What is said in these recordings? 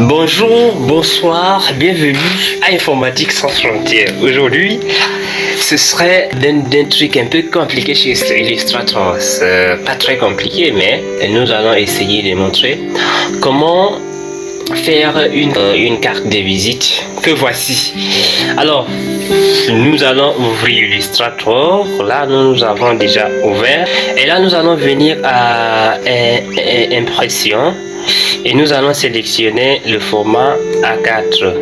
Bonjour, bonsoir, bienvenue à Informatique sans frontières. Aujourd'hui, ce serait d'un truc un peu compliqué chez Illustrator. Pas très compliqué, mais nous allons essayer de montrer comment faire une carte de visite que voici. Alors, nous allons ouvrir Illustrator. Là, nous avons déjà ouvert. Et là, nous allons venir à Impression. Et nous allons sélectionner le format A4.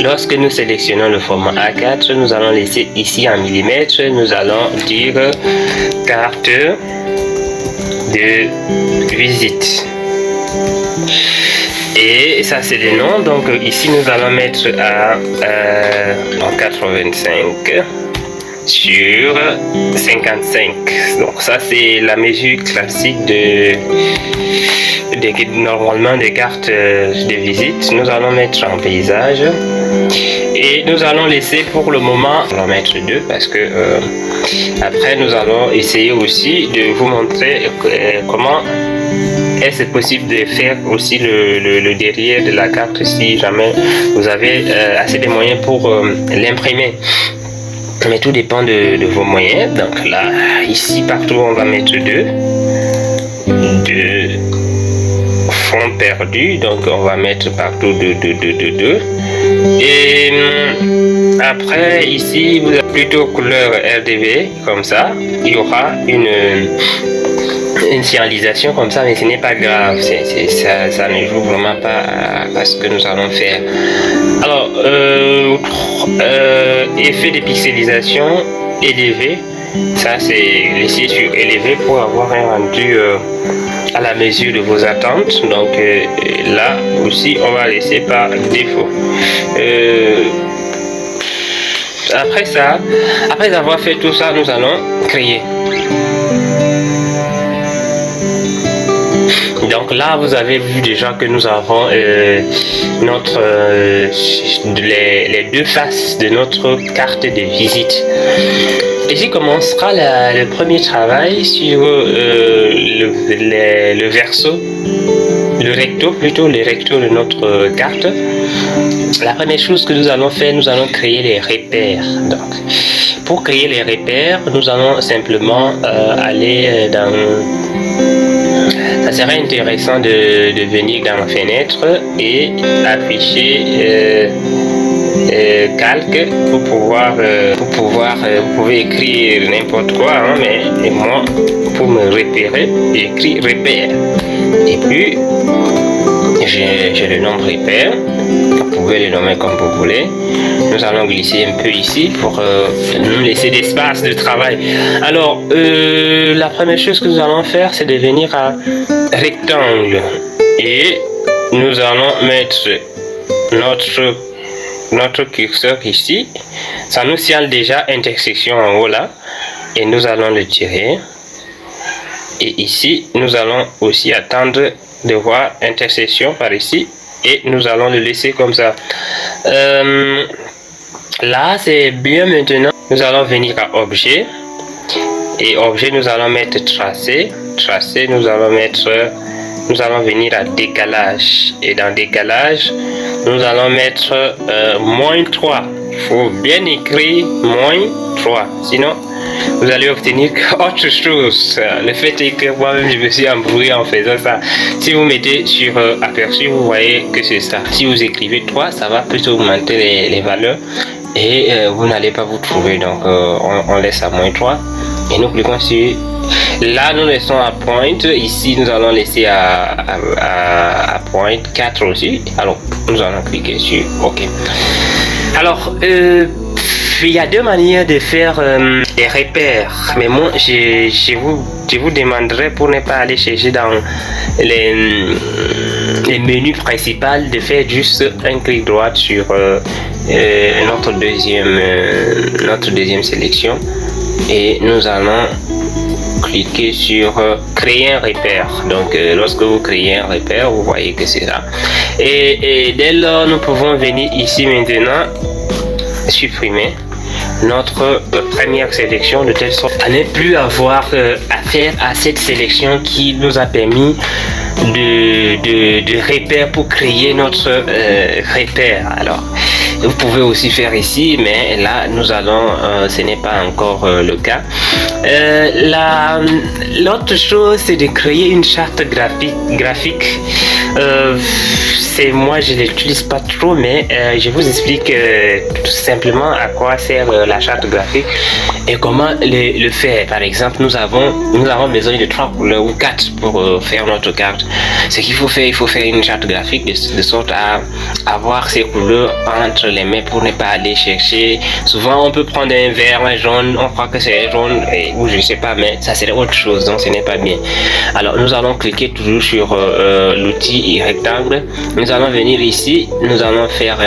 Lorsque nous sélectionnons le format A4, nous allons laisser ici en millimètres. Nous allons dire carte de visite. Et ça c'est le nom. Donc ici nous allons mettre en 85 sur 55. Donc ça c'est la mesure classique normalement des cartes de visite. Nous allons mettre en paysage et nous allons laisser pour le moment, on va mettre 2 parce que après nous allons essayer aussi de vous montrer comment est-ce possible de faire aussi le derrière de la carte si jamais vous avez assez de moyens pour l'imprimer. Mais tout dépend de vos moyens. Donc là, ici, partout, on va mettre 2 fonds perdus. Donc on va mettre partout 2. Et après, ici, vous avez plutôt couleur RGB, comme ça. Il y aura une signalisation comme ça, mais ce n'est pas grave. Ça ne joue vraiment pas à ce que nous allons faire. Alors, effet de pixelisation élevé, ça c'est laisser sur élevé pour avoir un rendu à la mesure de vos attentes. Donc là aussi on va laisser par défaut. Après avoir fait tout ça, nous allons créer. Donc là, vous avez vu déjà que nous avons les 2 faces de notre carte de visite. Ici commencera le premier travail sur le verso, le recto de notre carte. La première chose que nous allons faire, nous allons créer les repères. Donc, pour créer les repères, nous allons simplement aller dans... Ça serait intéressant de venir dans la fenêtre et afficher calque pour pouvoir vous pouvez écrire n'importe quoi, hein, mais moi pour me repérer j'écris repère et puis j'ai le nom repère. Vous pouvez le nommer comme vous voulez. Nous allons glisser un peu ici pour nous laisser d'espace de travail. Alors la première chose que nous allons faire, c'est de venir à rectangle et nous allons mettre notre curseur ici. Ça nous signale déjà intersection en haut là et nous allons le tirer. Et ici nous allons aussi attendre de voir intersection par ici et nous allons le laisser comme ça. Là c'est bien. Maintenant nous allons venir à objet et objet nous allons mettre tracé. Nous allons venir à décalage et dans décalage nous allons mettre -3. Il faut bien écrire -3, sinon vous allez obtenir autre chose. Le fait est que moi-même je me suis embrouillé en faisant ça. Si vous mettez sur aperçu, vous voyez que c'est ça. Si vous écrivez 3, ça va plutôt augmenter les valeurs et vous n'allez pas vous trouver. Donc on laisse à -3 et nous cliquons sur... Là nous laissons à point. Ici nous allons laisser à point 4 aussi. Alors nous allons cliquer sur OK. Alors il y a 2 manières de faire des repères, mais moi je vous demanderai, pour ne pas aller chercher dans les menus principaux, de faire juste un clic droit sur notre deuxième sélection et nous allons cliquer sur créer un repère. Donc lorsque vous créez un repère, vous voyez que c'est là et dès lors nous pouvons venir ici maintenant supprimer. notre première sélection, de telle sorte à ne plus avoir à faire à cette sélection qui nous a permis de repères pour créer notre repère. Alors, vous pouvez aussi faire ici, mais là nous allons, ce n'est pas encore le cas. L'autre chose, c'est de créer une charte graphique. Moi je l'utilise pas trop, mais je vous explique tout simplement à quoi sert la charte graphique et comment le faire. Par exemple, nous avons besoin de 3 couleurs ou 4 pour faire notre carte. Ce qu'il faut faire, il faut faire une charte graphique de sorte à avoir ces couleurs entre les mains pour ne pas aller chercher. Souvent on peut prendre un vert, un jaune, on croit que c'est jaune ou je sais pas, mais ça serait autre chose, donc ce n'est pas bien. Alors nous allons cliquer toujours sur l'outil rectangle. Nous allons venir ici, nous allons faire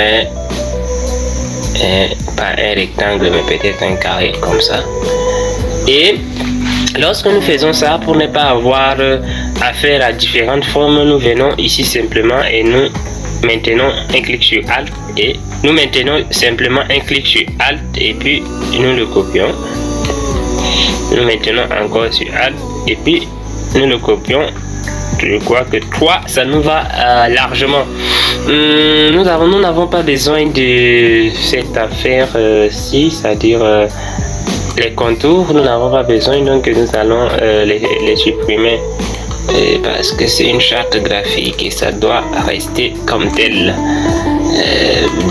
pas un rectangle mais peut-être un carré comme ça. Et lorsque nous faisons ça, pour ne pas avoir affaire à différentes formes, nous venons ici simplement et nous maintenons un clic sur Alt et nous maintenons simplement un clic sur Alt et puis nous le copions. Nous maintenons encore sur Alt et puis nous le copions. Je crois que 3 ça nous va largement. Nous n'avons pas besoin de cette affaire ci, c'est-à-dire les contours, nous n'avons pas besoin, donc nous allons les supprimer parce que c'est une charte graphique et ça doit rester comme tel.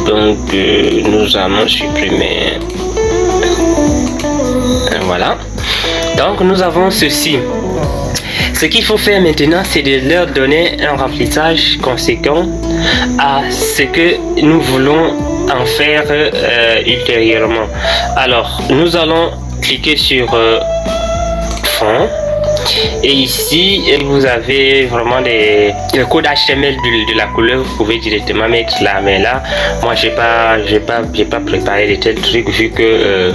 Donc nous allons supprimer. Voilà. Donc nous avons ceci. Ce qu'il faut faire maintenant, c'est de leur donner un remplissage conséquent à ce que nous voulons en faire ultérieurement. Alors, nous allons cliquer sur fond. Et ici, vous avez vraiment le code HTML de la couleur. Vous pouvez directement mettre là, mais là, moi, j'ai pas préparé de tels trucs vu que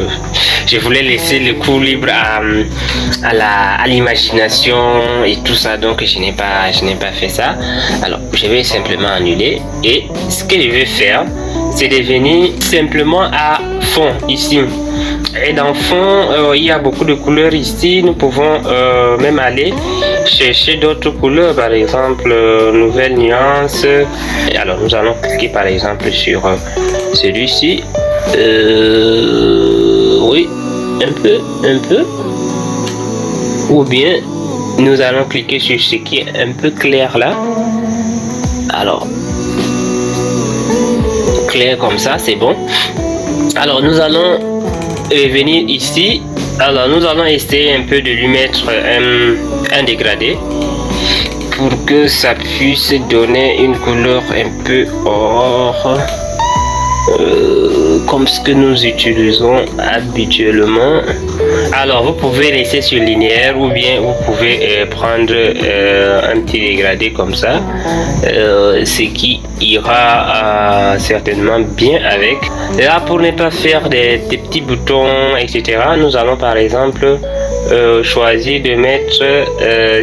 je voulais laisser le cours libre à l'imagination et tout ça, donc je n'ai pas fait ça. Alors, je vais simplement annuler et ce que je vais faire, c'est de venir simplement à fond ici. Et dans fond, il y a beaucoup de couleurs ici. Nous pouvons même aller chercher d'autres couleurs, par exemple nouvelle nuance. Et alors nous allons cliquer par exemple sur celui-ci. Oui, un peu. Ou bien nous allons cliquer sur ce qui est un peu clair là. Alors clair comme ça, c'est bon. Alors nous allons venir ici. Alors nous allons essayer un peu de lui mettre un dégradé pour que ça puisse donner une couleur un peu or, comme ce que nous utilisons habituellement. Alors vous pouvez laisser sur linéaire ou bien vous pouvez prendre un petit dégradé comme ça, ce qui ira certainement bien avec. Là, pour ne pas faire des petits boutons etc., nous allons par exemple choisir de mettre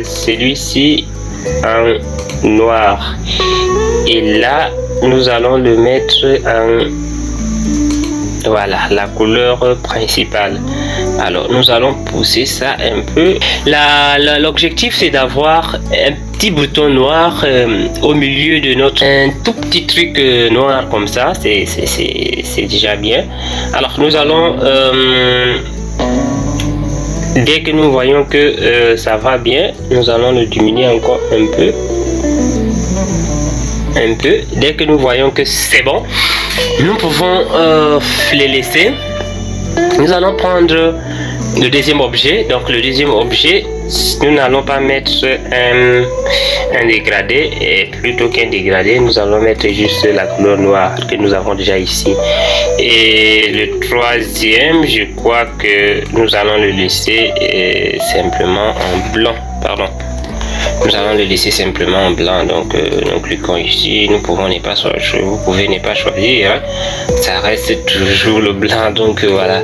celui-ci en noir et là nous allons le mettre en voilà la couleur principale. Alors nous allons pousser ça un peu. L'objectif c'est d'avoir un petit bouton noir au milieu de notre un tout petit truc noir comme ça. C'est déjà bien. Alors nous allons dès que nous voyons que ça va bien, nous allons le diminuer encore un peu. Dès que nous voyons que c'est bon, nous pouvons les laisser. Nous allons prendre le deuxième objet. Donc le deuxième objet, nous n'allons pas mettre un dégradé, et plutôt qu'un dégradé, nous allons mettre juste la couleur noire que nous avons déjà ici. Et le troisième, je crois que nous allons le laisser simplement en blanc. Pardon. nous allons le laisser simplement en blanc. Donc nous cliquons ici, nous pouvons ne pas choisir, vous pouvez ne pas choisir, hein. Ça reste toujours le blanc, donc voilà,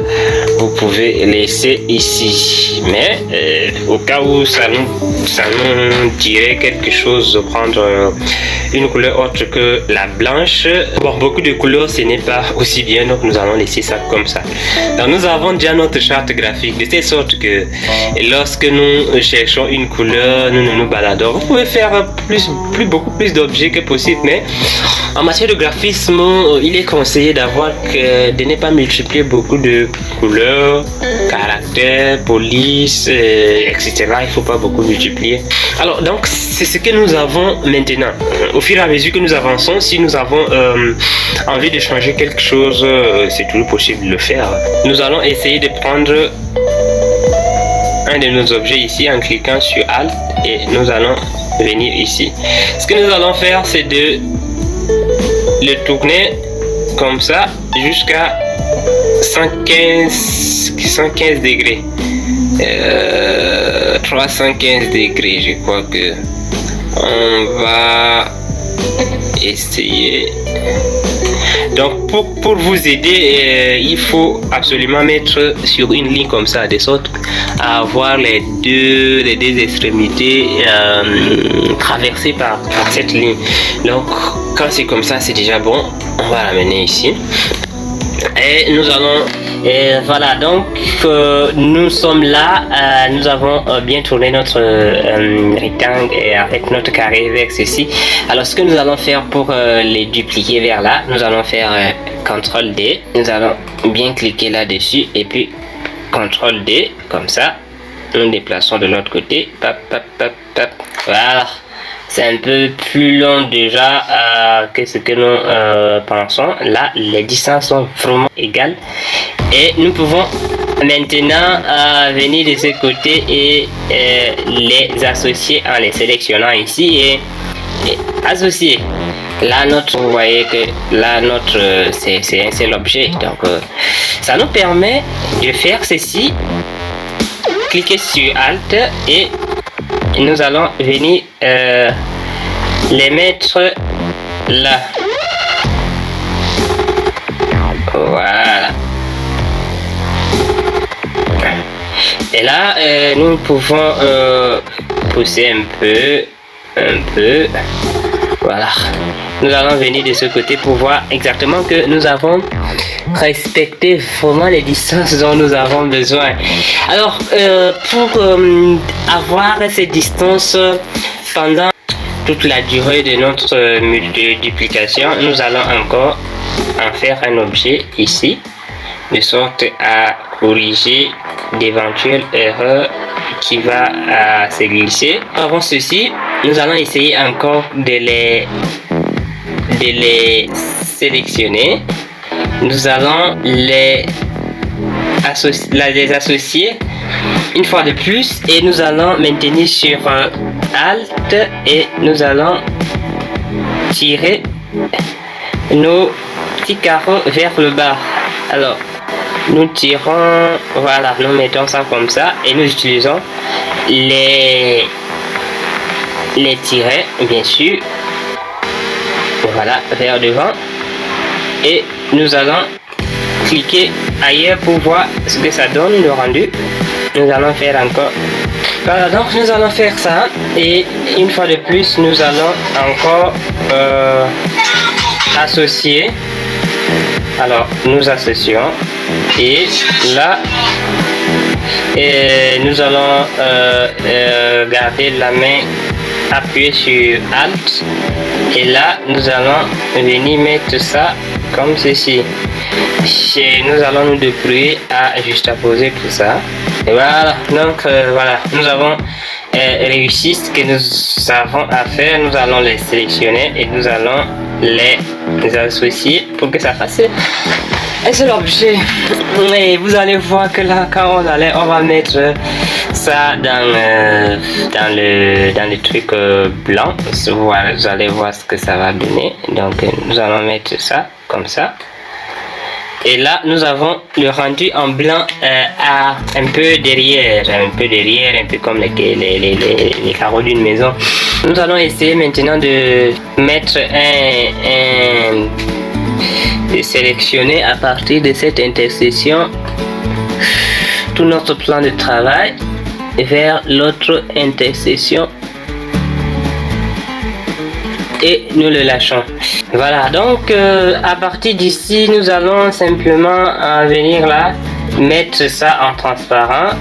vous pouvez laisser ici, mais au cas où ça nous dirait quelque chose de prendre une couleur autre que la blanche, bon, beaucoup de couleurs ce n'est pas aussi bien, donc nous allons laisser ça comme ça. Donc nous avons déjà notre charte graphique, de telle sorte que lorsque nous cherchons une couleur, nous baladons. Vous pouvez faire beaucoup plus d'objets que possible, mais en matière de graphisme, il est conseillé de ne pas multiplier beaucoup de couleurs, caractères, polices, etc. Il ne faut pas beaucoup multiplier. Alors donc c'est ce que nous avons maintenant. Au fur et à mesure que nous avançons, si nous avons envie de changer quelque chose, c'est toujours possible de le faire. Nous allons essayer de prendre un de nos objets ici en cliquant sur Alt et nous allons venir ici. Ce que nous allons faire, c'est de le tourner comme ça jusqu'à 115 degrés. 315 degrés, je crois que on va essayer. Donc pour vous aider, il faut absolument mettre sur une ligne comme ça, de sorte à avoir les deux extrémités traversées par cette ligne. Donc quand c'est comme ça, c'est déjà bon. On va l'amener ici. Et nous allons, voilà, donc nous sommes là, nous avons bien tourné notre rectangle avec notre carré vers ceci. Alors ce que nous allons faire pour les dupliquer vers là, nous allons faire CTRL D, nous allons bien cliquer là-dessus et puis CTRL D, comme ça, nous déplaçons de l'autre côté, pap, pap, pap, pap. Voilà. C'est un peu plus long déjà que ce que nous pensons. Là, les distances sont vraiment égales. Et nous pouvons maintenant venir de ce côté et les associer en les sélectionnant ici et associer. Là, vous voyez que là, c'est un seul objet. Donc, ça nous permet de faire ceci. Cliquez sur Alt et nous allons venir les mettre là. Voilà. Et là, nous pouvons pousser un peu. Voilà. Nous allons venir de ce côté pour voir exactement que nous avons respecté vraiment les distances dont nous avons besoin. Alors, pour avoir ces distances pendant toute la durée de notre multiplication, nous allons encore en faire un objet ici, de sorte à corriger d'éventuelles erreurs qui va se glisser. Avant ceci, nous allons essayer encore de les sélectionner. Nous allons les associer une fois de plus et nous allons maintenir sur Alt et nous allons tirer nos petits carreaux vers le bas. Alors nous tirons, voilà, nous mettons ça comme ça et nous utilisons les tirets bien sûr, voilà, vers devant et nous allons cliquer ailleurs pour voir ce que ça donne le rendu. Nous allons faire encore, voilà, donc nous allons faire ça et une fois de plus nous allons encore associer. Alors nous associons et là nous allons garder la main appuyée sur Alt et là nous allons venir mettre ça comme ceci. Et nous allons nous débrouiller à juxtaposer tout ça. Et voilà, donc voilà, nous avons réussi ce que nous avons à faire. Nous allons les sélectionner et nous allons les associer pour que ça fasse un seul objet. Et vous allez voir que là, quand on va mettre ça dans le truc blanc, voilà, vous allez voir ce que ça va donner. Donc nous allons mettre ça comme ça. Et là, nous avons le rendu en blanc à un peu derrière, un peu comme les carreaux d'une maison. Nous allons essayer maintenant de mettre de sélectionner à partir de cette intersection tout notre plan de travail vers l'autre intersection et nous le lâchons. Voilà, donc à partir d'ici, nous allons simplement venir là, mettre ça en transparent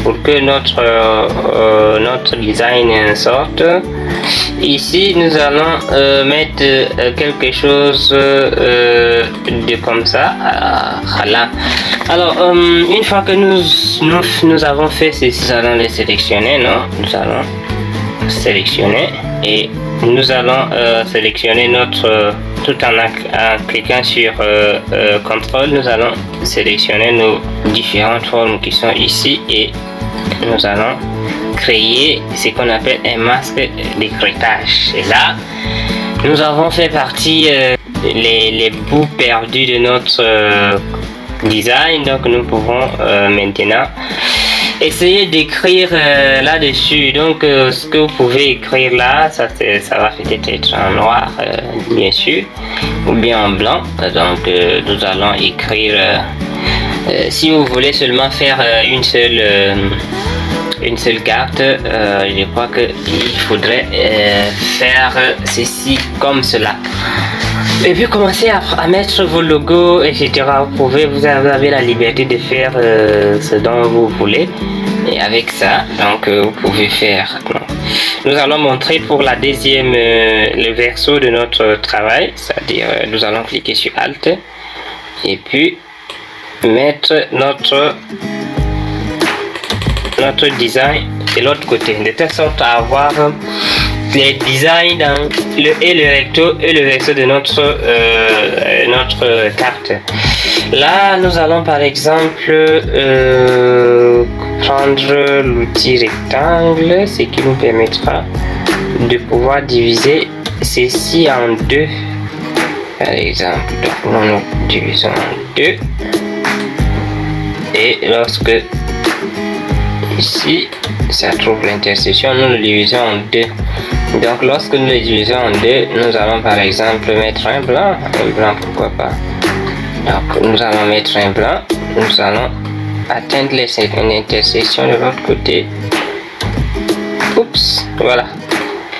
pour que notre design sorte. Ici, nous allons mettre quelque chose de comme ça. Voilà. Alors, une fois que nous avons fait ceci, nous allons les sélectionner, non? Nous allons sélectionner et nous allons sélectionner notre tout en cliquant sur contrôle. Nous allons sélectionner nos différentes formes qui sont ici et nous allons créer ce qu'on appelle un masque d'écrêtage. Et là, nous avons fait partie les bouts perdus de notre design. Donc nous pouvons maintenant essayer d'écrire là-dessus. Donc ce que vous pouvez écrire là, ça va peut-être être en noir bien sûr, ou bien en blanc. Donc nous allons écrire si vous voulez seulement faire une seule carte, je crois qu'il faudrait faire ceci comme cela. Et puis commencez à mettre vos logos, etc. Vous avez la liberté de faire ce dont vous voulez. Et avec ça, donc vous pouvez faire. Nous allons montrer pour la deuxième le verso de notre travail, c'est-à-dire nous allons cliquer sur Alt et puis mettre notre design de l'autre côté, de telle sorte à avoir les designs dans le recto et le verso de notre carte. Là, nous allons par exemple prendre l'outil rectangle, ce qui nous permettra de pouvoir diviser ceci en deux. Par exemple, donc nous divisons en deux. Et lorsque ici, ça trouve l'intersection, nous le divisons en deux. Donc lorsque nous le divisons en deux, nous allons par exemple mettre un blanc pourquoi pas. Donc nous allons mettre un blanc, nous allons atteindre l'intersection de l'autre côté. Oups, voilà.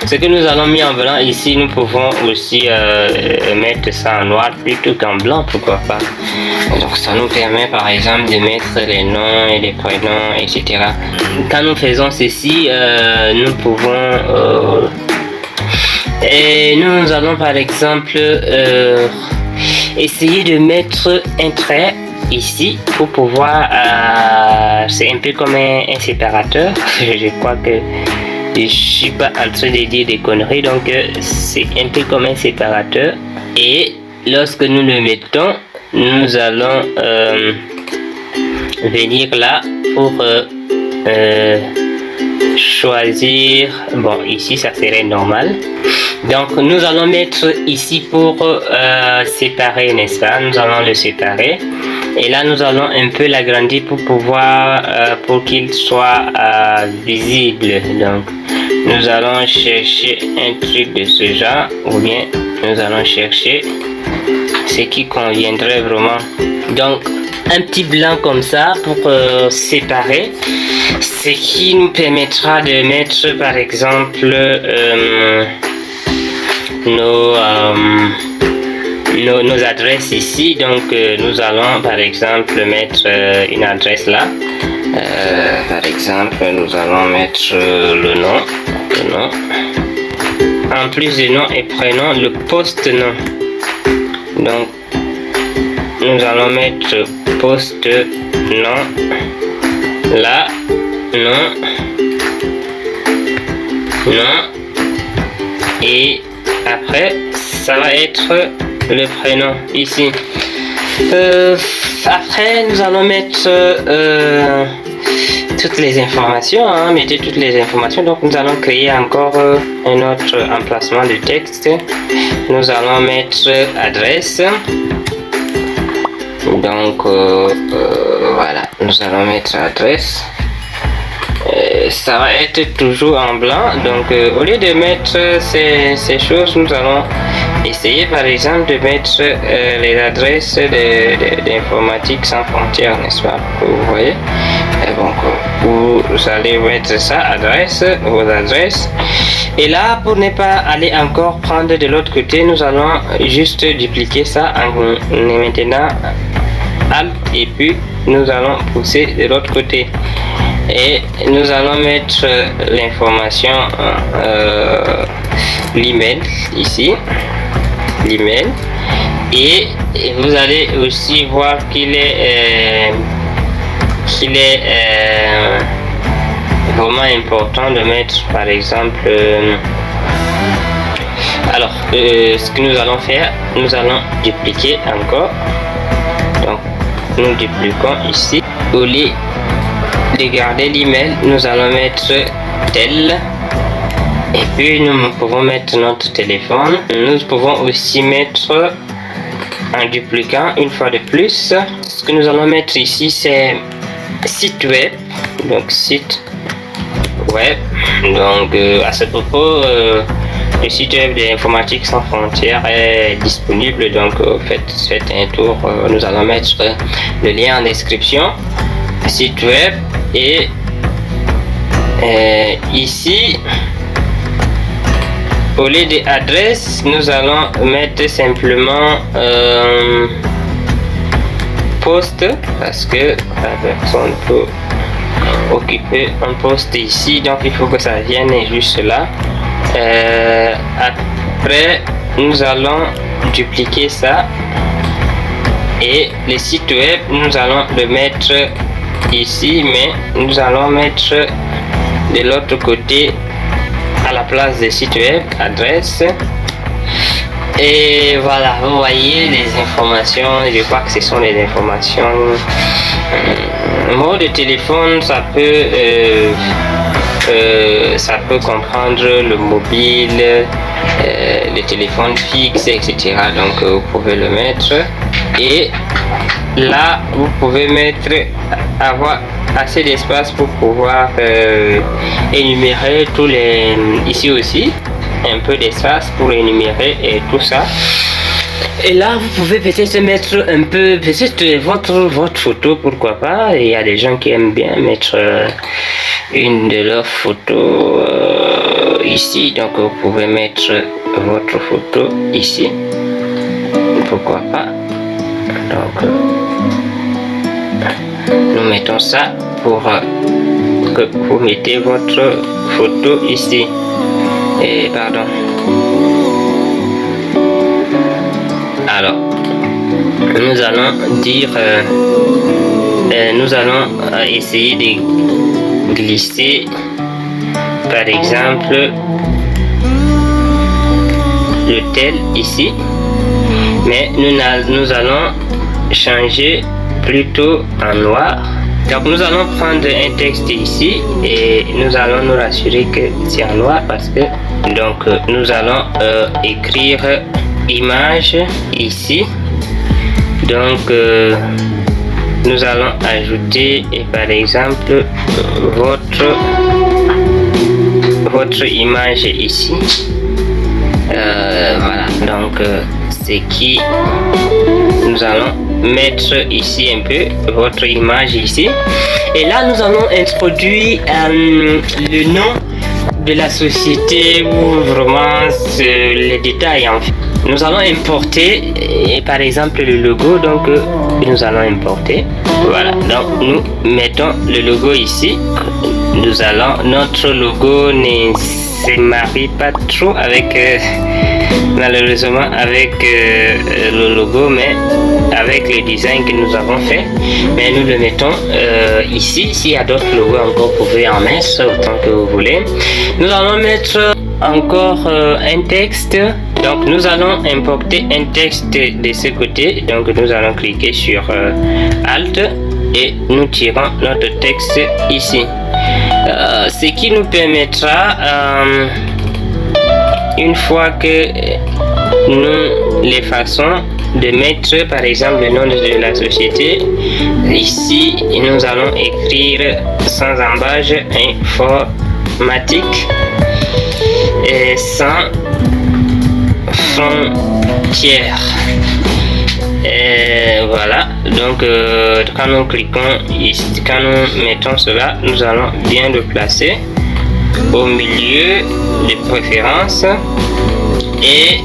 Ce que nous allons mettre en blanc ici, nous pouvons aussi mettre ça en noir plutôt qu'en blanc, pourquoi pas. Donc ça nous permet par exemple de mettre les noms et les prénoms, etc. Quand nous faisons ceci, nous pouvons et nous allons par exemple essayer de mettre un trait ici pour pouvoir c'est un peu comme un séparateur. Je crois que je suis pas en train de dire des conneries, donc c'est un peu comme un séparateur. Et lorsque nous le mettons, nous allons venir là pour choisir, bon ici ça serait normal, donc nous allons mettre ici pour séparer, n'est-ce pas? Nous allons le séparer et là nous allons un peu l'agrandir pour pouvoir pour qu'il soit visible. Donc nous allons chercher un truc de ce genre, ou bien nous allons chercher ce qui conviendrait vraiment. Donc un petit blanc comme ça pour séparer, ce qui nous permettra de mettre par exemple nos adresses ici. Donc nous allons par exemple mettre une adresse là, par exemple nous allons mettre le nom, en plus de nom et prénom, le poste-nom. Donc nous allons mettre poste-nom là, nom, et après ça va être le prénom ici. Après nous allons mettre toutes les informations, mettez toutes les informations. Donc nous allons créer encore un autre emplacement de texte. Nous allons mettre adresse Donc voilà, nous allons mettre adresse. Ça va être toujours en blanc, donc au lieu de mettre ces choses, nous allons essayer par exemple de mettre les adresses d'informatique sans frontières, n'est-ce pas? Vous voyez, donc vous allez mettre ça, vos adresses, et là pour ne pas aller encore prendre de l'autre côté, nous allons juste dupliquer ça en maintenant Alt, et puis nous allons pousser de l'autre côté. Et nous allons mettre l'information, l'email ici, l'email, et vous allez aussi voir qu'il est vraiment important de mettre par exemple ce que nous allons faire, nous allons dupliquer encore, donc nous dupliquons ici, au lieu de garder l'email, nous allons mettre tel, et puis nous pouvons mettre notre téléphone. Nous pouvons aussi mettre, en dupliquant une fois de plus, ce que nous allons mettre ici, c'est site web, donc site web. Donc à ce propos, le site web d'Informatique sans frontières est disponible, donc faites un tour. Nous allons mettre le lien en description, site web. Et ici, au lieu d'adresse, nous allons mettre simplement poste, parce que la personne peut occuper un poste ici, donc il faut que ça vienne juste là. Après, nous allons dupliquer ça, et le site web, nous allons le mettre ici, mais nous allons mettre de l'autre côté à la place des sites web, adresse. Et voilà, vous voyez les informations, je crois que ce sont les informations. Mot de téléphone, ça peut comprendre le mobile, le téléphone fixe, etc. Donc vous pouvez le mettre. Et là, vous pouvez avoir assez d'espace pour pouvoir énumérer tous les... Ici aussi, un peu d'espace pour énumérer et tout ça. Et là, vous pouvez peut-être mettre un peu, peut-être votre photo, pourquoi pas. Il y a des gens qui aiment bien mettre une de leurs photos ici. Donc, vous pouvez mettre votre photo ici. Pourquoi pas. Donc, nous mettons ça pour que vous mettez votre photo ici. Et pardon. Alors, nous allons dire, nous allons essayer de glisser, par exemple, le tel ici, mais nous allons changer plutôt en noir. Donc nous allons prendre un texte ici et nous allons nous rassurer que c'est en noir, parce que donc nous allons écrire image ici. Donc nous allons ajouter par exemple votre image ici. Voilà, donc c'est qui nous allons mettre ici un peu votre image ici, et là nous allons introduire le nom de la société ou vraiment les détails en fait. Nous allons importer par exemple le logo, donc nous allons importer, voilà, donc nous mettons le logo ici. Nous allons, notre logo ne se marie pas trop avec malheureusement avec le logo, mais avec le design que nous avons fait, mais nous le mettons ici. S'il y a d'autres logos encore, vous pouvez en mettre autant que vous voulez. Nous allons mettre encore un texte, donc nous allons importer un texte de ce côté, donc nous allons cliquer sur Alt et nous tirons notre texte ici, ce qui nous permettra une fois que nous l'effaçons, de mettre par exemple le nom de la société. Ici, nous allons écrire sans embâche informatique et sans frontières. Et voilà, donc quand nous cliquons ici, quand nous mettons cela, nous allons bien le placer au milieu de préférence, et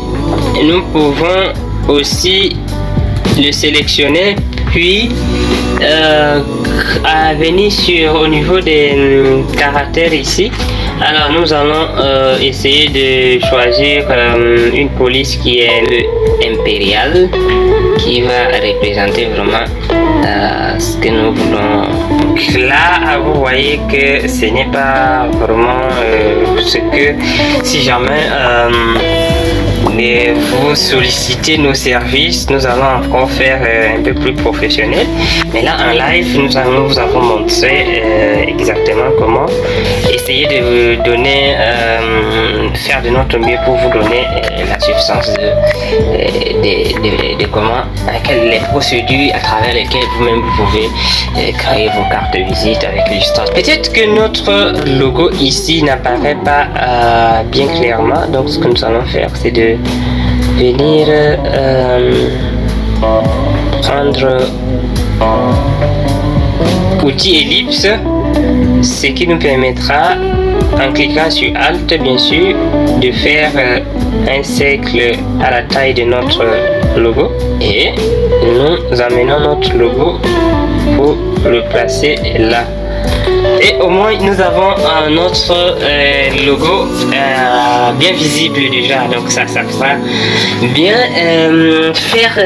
nous pouvons aussi le sélectionner puis venir au niveau des caractères ici. Alors nous allons essayer de choisir une police qui est impériale, qui va représenter vraiment ce que nous voulons. Là, vous voyez que ce n'est pas vraiment ce que, si jamais vous sollicitez nos services, nous allons encore faire un peu plus professionnel. Mais là, en live, nous vous avons montré exactement comment essayer de vous donner, faire de notre mieux pour vous donner la substance de comment, les procédures à travers lesquelles vous-même vous pouvez créer vos cartes de visite avec l'histoire. Peut-être que notre logo ici n'apparaît pas bien clairement, donc ce que nous allons faire, c'est de venir prendre outil ellipse, ce qui nous permettra, en cliquant sur Alt bien sûr, de faire un cercle à la taille de notre logo, et nous amenons notre logo pour le placer là. Et au moins nous avons notre logo bien visible déjà, donc ça sera bien faire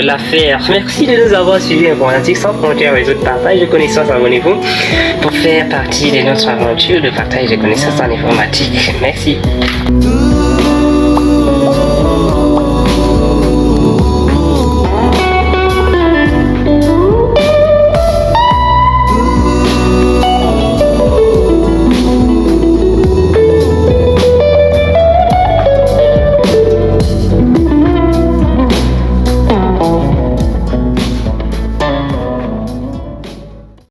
l'affaire. Merci de nous avoir suivis. Informatique sans frontières, réseau de partage de connaissances. Abonnez-vous pour faire partie de notre aventure de partage de connaissances en informatique. Merci.